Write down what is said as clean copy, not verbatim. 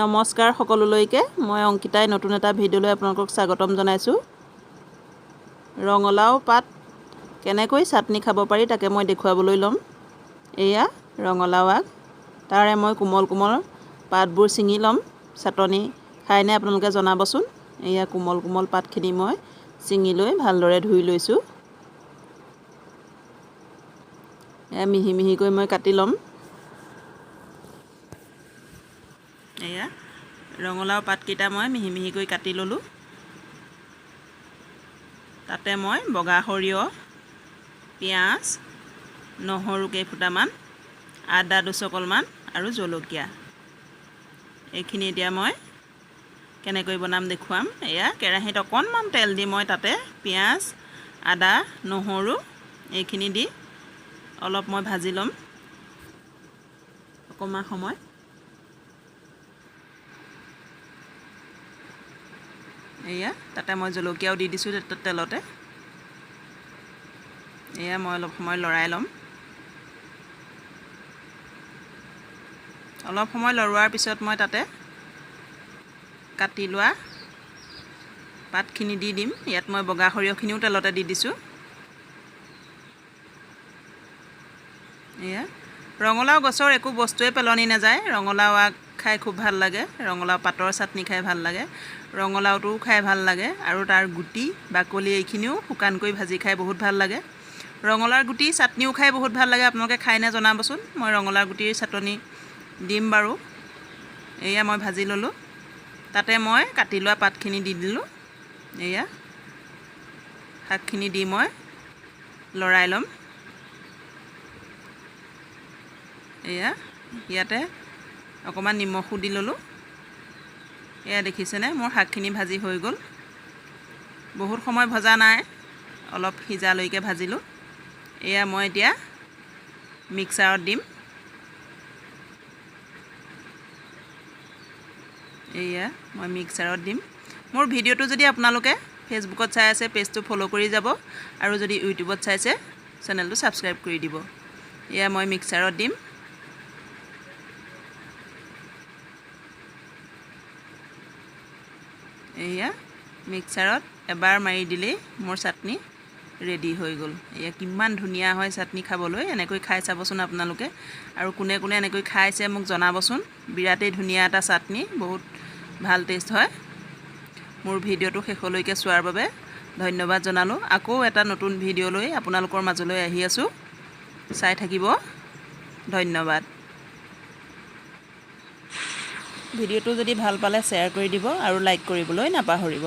নমস্কাৰ সকলোলৈকে মই অংকিতাই নতুন এটা ভিডিঅ'লৈ আপোনালোকক স্বাগতম জনাইছোঁ। ৰঙালাও পাত কেনেকৈ চাটনি খাব পাৰি তাকে মই দেখুৱাবলৈ ল'ম। এয়া ৰঙালাও আগ, তাৰে মই কোমল কোমল পাতবোৰ ছিঙি ল'ম। চাটনি খাইনে আপোনালোকে জনাবচোন। এয়া কোমল কোমল পাতখিনি মই ছিঙি লৈ ভালদৰে ধুই লৈছোঁ। এয়া মিহি মিহিকৈ মই কাটি ল'ম। এয়া ৰঙালাও পাতকেইটা মই মিহি মিহিকৈ কাটি ল'লোঁ। তাতে মই বগা সৰিয়হ, পিঁয়াজ, নহৰু কেইফুটামান, আদা দুচকলমান আৰু জলকীয়া, এইখিনি এতিয়া মই কেনেকৈ বনাম দেখুৱাম। এয়া কেৰাহীত অকণমান তেল দি মই তাতে পিঁয়াজ, আদা, নহৰু এইখিনি দি অলপ মই ভাজি ল'ম অকণমান সময়। এয়া তাতে মই জলকীয়াও দি দিছোঁ তেলতে। এয়া মই অলপ সময় লৰাই ল'ম। অলপ সময় লৰোৱাৰ পিছত মই তাতে কাটি লোৱা পাতখিনি দি দিম। ইয়াত মই বগা সৰিয়হখিনিও তেলতে দি দিছোঁ। এয়া ৰঙালাও গছৰ একো বস্তুৱে পেলনি নাযায়। ৰঙালাও আগ খাই খুব ভাল লাগে, ৰঙালাও পাতৰ চাটনি খাই ভাল লাগে, ৰঙালাওটোও খাই ভাল লাগে আৰু তাৰ গুটি বাকলি এইখিনিও শুকানকৈ ভাজি খাই বহুত ভাল লাগে। ৰঙালাওৰ গুটি চাটনিও খাই বহুত ভাল লাগে। আপোনালোকে খাইনে জনাবচোন। মই ৰঙালাওৰ গুটিৰ চাটনি দিম বাৰু। এয়া মই ভাজি ল'লোঁ। তাতে মই কাটি লোৱা পাতখিনি দি দিলোঁ। এয়া শাকখিনি দি মই লৰাই ল'ম। এয়া ইয়াতে অকণমান নিমখো দি ল'লোঁ। এয়া দেখিছেনে মোৰ শাকখিনি ভাজি হৈ গ'ল। বহুত সময় ভজা নাই, অলপ সিজালৈকে ভাজিলোঁ। এয়া মই এতিয়া মিক্সাৰত দিম। এয়া মই মিক্সাৰত দিম। মোৰ ভিডিঅ'টো যদি আপোনালোকে ফেচবুকত চাই আছে পেজটো ফ'ল' কৰি যাব, আৰু যদি ইউটিউবত চাইছে চেনেলটো ছাবস্ক্ৰাইব কৰি দিব। এয়া মই মিক্সাৰত দিম। এয়া মিক্সাৰত এবাৰ মাৰি দিলেই মোৰ চাটনি ৰেডি হৈ গ'ল। এয়া কিমান ধুনীয়া হয় চাটনি খাবলৈ। এনেকৈ খাই চাবচোন আপোনালোকে, আৰু কোনে কোনে এনেকৈ খাইছে মোক জনাবচোন। বিৰাটেই ধুনীয়া এটা চাটনি, বহুত ভাল টেষ্ট হয়। মোৰ ভিডিঅ'টো শেষলৈকে চোৱাৰ বাবে ধন্যবাদ জনালোঁ। আকৌ এটা নতুন ভিডিঅ' লৈ আপোনালোকৰ মাজলৈ আহি আছোঁ, চাই থাকিব। ধন্যবাদ। ভিডিঅ'টো যদি ভাল পালে শ্বেয়াৰ কৰি দিব আৰু লাইক কৰিবলৈ নাপাহৰিব।